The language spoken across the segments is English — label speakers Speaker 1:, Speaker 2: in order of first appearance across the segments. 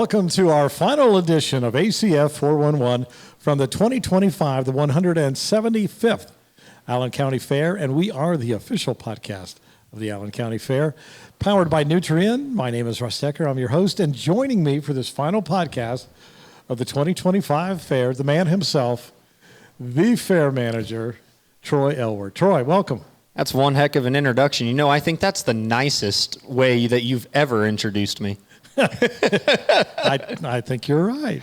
Speaker 1: welcome to our final edition of ACF411 from the 2025, the 175th Allen County Fair, and we are the official podcast of the Allen County Fair, powered by Nutrien. My name is Russ. I'm your host, and joining me for this final podcast of the 2025 Fair, the man himself, the fair manager, Troy Elwer. Troy, welcome.
Speaker 2: That's one heck of an introduction. You know, I think that's the nicest way that you've ever introduced me.
Speaker 1: I think you're right.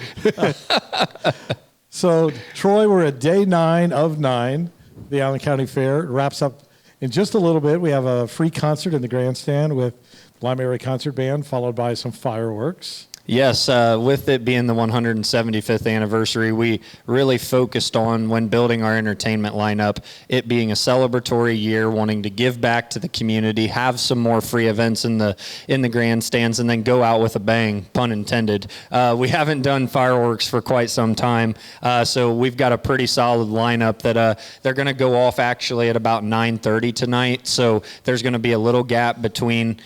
Speaker 1: So, Troy, we're at day 9 of 9, the Allen County Fair. It wraps up in just a little bit. We have a free concert in the grandstand with the Lime Area Concert Band, followed by some fireworks.
Speaker 2: Yes, with it being the 175th anniversary, we really focused on, when building our entertainment lineup, it being a celebratory year, wanting to give back to the community, have some more free events in the grandstands, and then go out with a bang, pun intended. We haven't done fireworks for quite some time, so we've got a pretty solid lineup that they're going to go off actually at about 9:30 tonight. So there's going to be a little gap between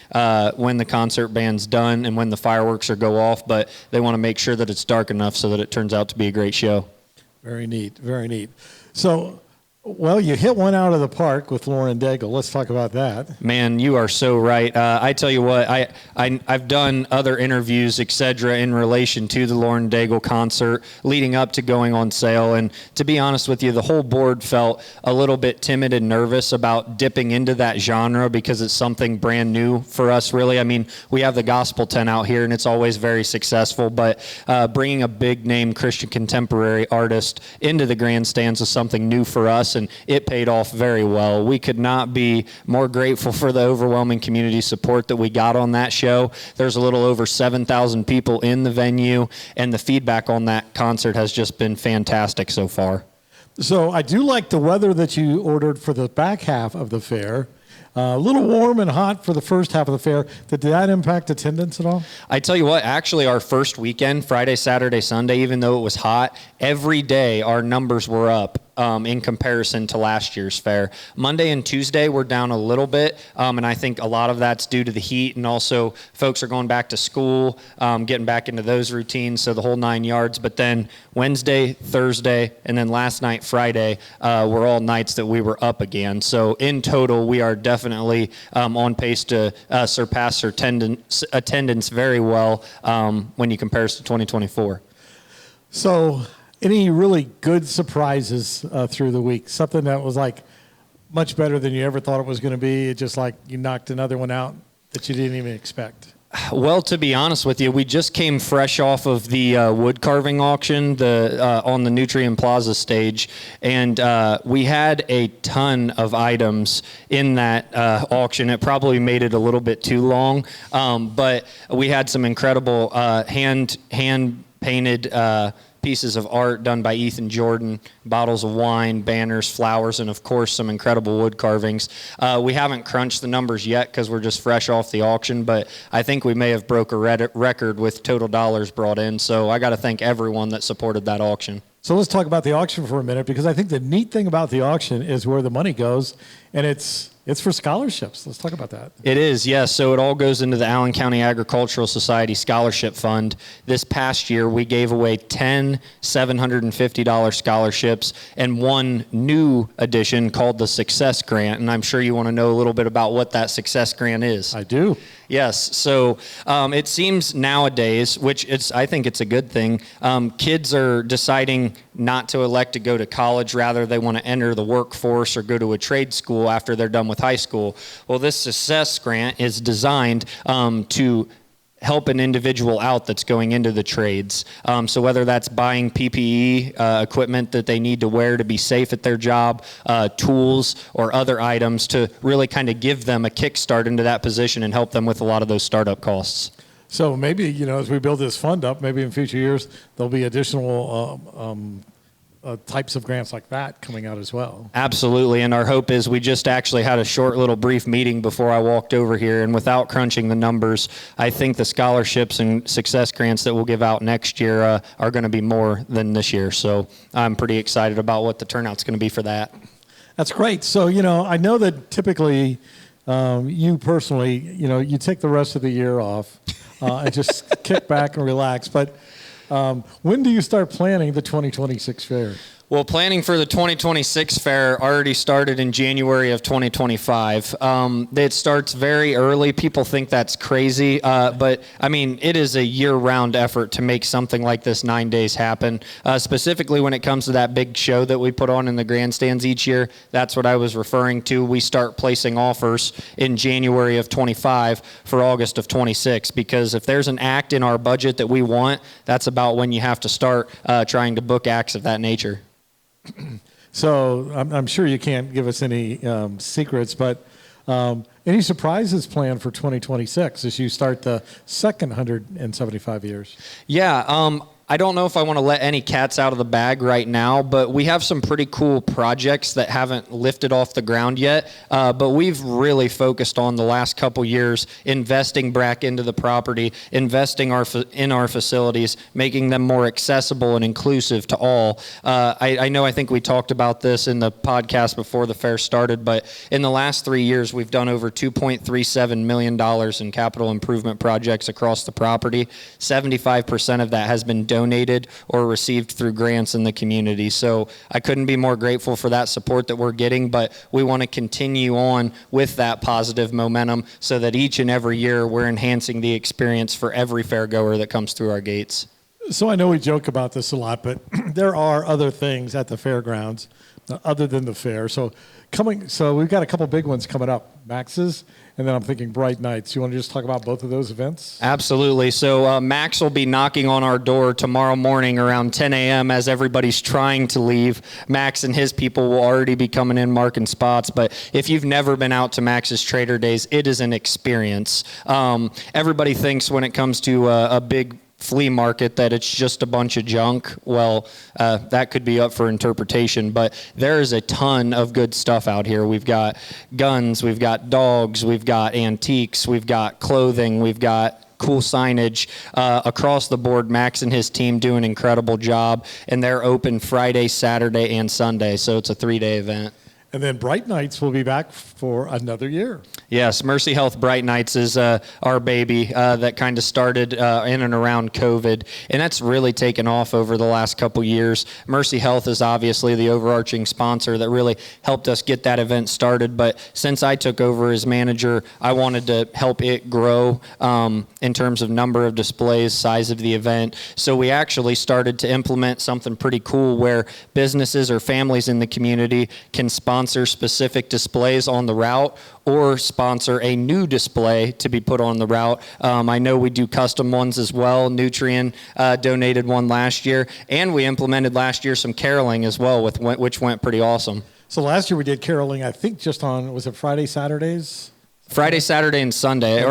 Speaker 2: when the concert band's done and when the fireworks are go off, but they want to make sure that it's dark enough so that it turns out to be a great show. Very neat, very neat.
Speaker 1: So, well, you hit one out of the park with Lauren Daigle. Let's talk about that.
Speaker 2: Man, you are so right. I tell you what, I've done other interviews, etc., in relation to the Lauren Daigle concert leading up to going on sale. And to be honest with you, the whole board felt a little bit timid and nervous about dipping into that genre because it's something brand new for us, really. I mean, we have the gospel tent out here, and it's always very successful. But bringing a big-name Christian contemporary artist into the grandstands is something new for us. And it paid off very well. We could not be more grateful for the overwhelming community support that we got on that show. There's a little over 7,000 people in the venue, and the feedback on that concert has just been fantastic so far.
Speaker 1: So I do like the weather that you ordered for the back half of the fair. A little warm and hot for the first half of the fair. Did that impact attendance at all?
Speaker 2: I tell you what, actually our first weekend, Friday, Saturday, Sunday, even though it was hot, every day our numbers were up in comparison to last year's fair. Monday and Tuesday were down a little bit, and I think a lot of that's due to the heat, and also folks are going back to school, getting back into those routines, so the whole 9 yards. But then Wednesday, Thursday, and then last night, Friday, were all nights that we were up again. So in total, we are definitely on pace to surpass our attendance very well when you compare us to 2024.
Speaker 1: So any really good surprises through the week? Something that was like much better than you ever thought it was going to be? It just like you knocked another one out that you didn't even expect?
Speaker 2: Well, to be honest with you, we just came fresh off of the wood carving auction on the Nutrien Plaza stage, and we had a ton of items in that auction. It probably made it a little bit too long, but we had some incredible hand-painted pieces of art done by Ethan Jordan, bottles of wine, banners, flowers, and of course some incredible wood carvings. We haven't crunched the numbers yet because we're just fresh off the auction, but I think we may have broke a record with total dollars brought in, so I got to thank everyone that supported that auction.
Speaker 1: So let's talk about the auction for a minute, because I think the neat thing about the auction is where the money goes, and it's for scholarships. Let's talk about that.
Speaker 2: It is, yes. So it all goes into the Allen County Agricultural Society Scholarship Fund. This past year, we gave away 10 $750 scholarships and one new addition called the Success Grant. And I'm sure you want to know a little bit about what that Success Grant is.
Speaker 1: I do.
Speaker 2: Yes. So it seems nowadays, I think it's a good thing, kids are deciding not to elect to go to college. Rather, they want to enter the workforce or go to a trade school after they're done with high school. Well, this Success Grant is designed to help an individual out that's going into the trades. So whether that's buying PPE equipment that they need to wear to be safe at their job, tools or other items to really kind of give them a kickstart into that position and help them with a lot of those startup costs.
Speaker 1: So maybe, as we build this fund up, maybe in future years, there'll be additional types of grants like that coming out as well.
Speaker 2: Absolutely, and our hope is we just actually had a short little brief meeting before I walked over here, and without crunching the numbers, I think the scholarships and success grants that we'll give out next year are going to be more than this year, so I'm pretty excited about what the turnout's going to be for that.
Speaker 1: That's great. So, I know that typically you personally, you take the rest of the year off. and just kick back and relax. But when do you start planning the 2026 fair?
Speaker 2: Well, planning for the 2026 fair already started in January of 2025. It starts very early. People think that's crazy, but I mean, it is a year-round effort to make something like this 9 days happen. Specifically when it comes to that big show that we put on in the grandstands each year, that's what I was referring to. We start placing offers in January of 25 for August of 26, because if there's an act in our budget that we want, that's about when you have to start trying to book acts of that nature.
Speaker 1: So I'm sure you can't give us any secrets, but any surprises planned for 2026 as you start the second 175 years?
Speaker 2: Yeah, I don't know if I want to let any cats out of the bag right now, but we have some pretty cool projects that haven't lifted off the ground yet. But we've really focused on the last couple years investing back into the property, investing in our facilities, making them more accessible and inclusive to all. I think we talked about this in the podcast before the fair started, but in the last 3 years, we've done over $2.37 million in capital improvement projects across the property. 75% of that has been donated or received through grants in the community. So I couldn't be more grateful for that support that we're getting, but we want to continue on with that positive momentum so that each and every year we're enhancing the experience for every fairgoer that comes through our gates.
Speaker 1: So I know we joke about this a lot, but there are other things at the fairgrounds other than the fair. So we've got a couple big ones coming up, Max's, and then I'm thinking Bright Nights. You want to just talk about both of those events?
Speaker 2: Absolutely. So Max will be knocking on our door tomorrow morning around 10 a.m. as everybody's trying to leave. Max and his people will already be coming in marking spots. But if you've never been out to Max's Trader Days, it is an experience. Everybody thinks when it comes to a big flea market that it's just a bunch of junk. Well, that could be up for interpretation, but there is a ton of good stuff out here. We've got guns, we've got dogs, we've got antiques, we've got clothing, we've got cool signage across the board. Max and his team do an incredible job, and they're open Friday, Saturday, and Sunday, so it's a 3-day event.
Speaker 1: And then Bright Nights will be back for another year.
Speaker 2: Yes, Mercy Health Bright Nights is our baby that kind of started in and around COVID, and that's really taken off over the last couple years. Mercy Health is obviously the overarching sponsor that really helped us get that event started, but since I took over as manager, I wanted to help it grow in terms of number of displays, size of the event. So we actually started to implement something pretty cool where businesses or families in the community can sponsor specific displays on the route or sponsor a new display to be put on the route. I know we do custom ones as well. Nutrien donated one last year, and we implemented last year some caroling as well, which went pretty awesome.
Speaker 1: So last year we did caroling, I think just on, was it Friday, Saturdays?
Speaker 2: Friday, Saturday, and Sunday.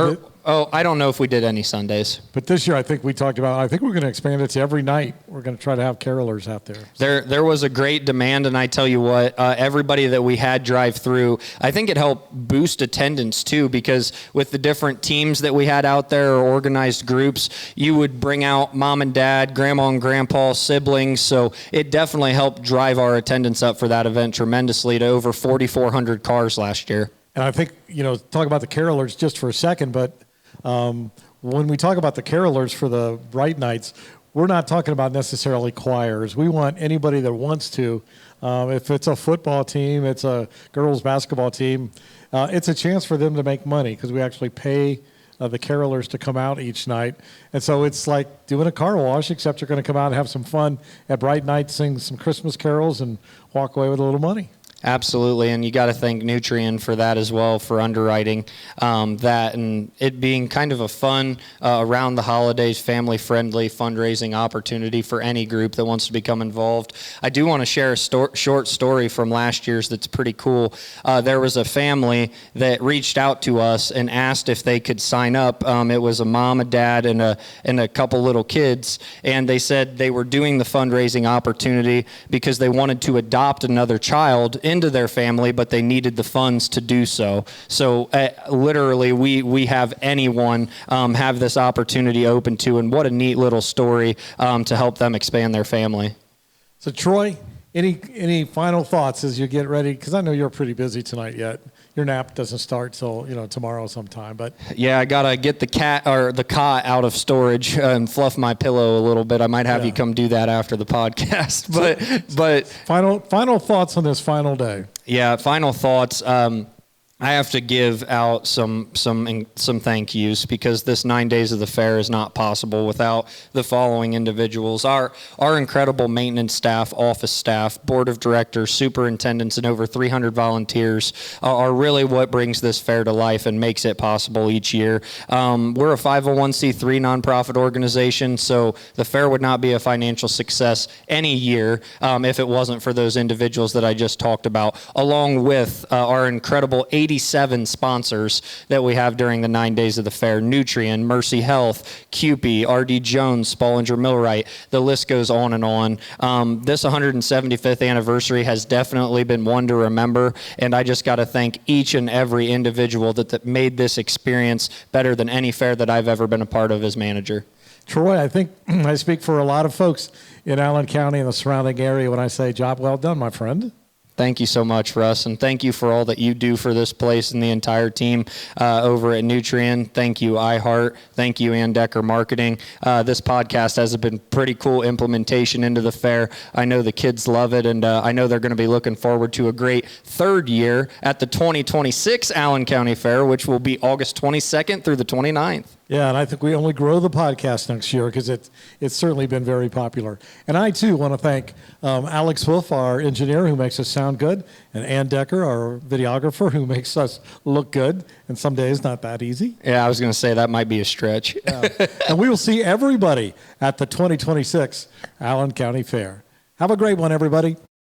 Speaker 2: I don't know if we did any Sundays.
Speaker 1: But this year, I think we talked about, I think we're going to expand it to every night. We're going to try to have carolers out there.
Speaker 2: There was a great demand, and I tell you what, everybody that we had drive through, I think it helped boost attendance too, because with the different teams that we had out there or organized groups, you would bring out mom and dad, grandma and grandpa, siblings. So it definitely helped drive our attendance up for that event tremendously to over 4,400 cars last year.
Speaker 1: And I think, talk about the carolers just for a second, but when we talk about the carolers for the Bright Nights, we're not talking about necessarily choirs. We want anybody that wants to. If it's a football team, it's a girls basketball team, it's a chance for them to make money because we actually pay the carolers to come out each night. And so it's like doing a car wash, except you're going to come out and have some fun at Bright Nights, sing some Christmas carols, and walk away with a little money.
Speaker 2: Absolutely, and you got to thank Nutrien for that as well, for underwriting that, and it being kind of a fun, around the holidays, family-friendly fundraising opportunity for any group that wants to become involved. I do want to share a short story from last year's that's pretty cool. There was a family that reached out to us and asked if they could sign up. It was a mom, a dad, and a couple little kids, and they said they were doing the fundraising opportunity because they wanted to adopt another child into their family, but they needed the funds to do so. So literally, we have anyone have this opportunity open to, and what a neat little story to help them expand their family.
Speaker 1: So Troy, any final thoughts as you get ready? Because I know you're pretty busy tonight yet. your nap doesn't start till tomorrow sometime. But
Speaker 2: yeah, I gotta get the cat or the cot out of storage and fluff my pillow a little bit. I might have you come do that after the podcast. But
Speaker 1: final thoughts on this final day.
Speaker 2: Yeah, final thoughts. I have to give out some thank yous because this 9 days of the fair is not possible without the following individuals. Our incredible maintenance staff, office staff, board of directors, superintendents, and over 300 volunteers are really what brings this fair to life and makes it possible each year. We're a 501c3 nonprofit organization, so the fair would not be a financial success any year if it wasn't for those individuals that I just talked about, along with our incredible 87 sponsors that we have during the 9 days of the fair: Nutrien, Mercy Health, CUPE, RD Jones, Spollinger Millwright. The list goes on and on. This 175th anniversary has definitely been one to remember, and I just got to thank each and every individual that made this experience better than any fair that I've ever been a part of as manager.
Speaker 1: Troy, I think I speak for a lot of folks in Allen County and the surrounding area when I say job well done, my friend.
Speaker 2: Thank you so much, Russ, and thank you for all that you do for this place and the entire team over at Nutrien. Thank you, iHeart. Thank you, Ann Decker Marketing. This podcast has been pretty cool implementation into the fair. I know the kids love it, and I know they're going to be looking forward to a great third year at the 2026 Allen County Fair, which will be August 22nd through the 29th.
Speaker 1: Yeah, and I think we only grow the podcast next year because it's certainly been very popular. And I, too, want to thank Alex Wolf, our engineer, who makes us sound good, and Ann Decker, our videographer, who makes us look good, and some days not that easy.
Speaker 2: Yeah, I was going to say that might be a stretch.
Speaker 1: Yeah. And we will see everybody at the 2026 Allen County Fair. Have a great one, everybody.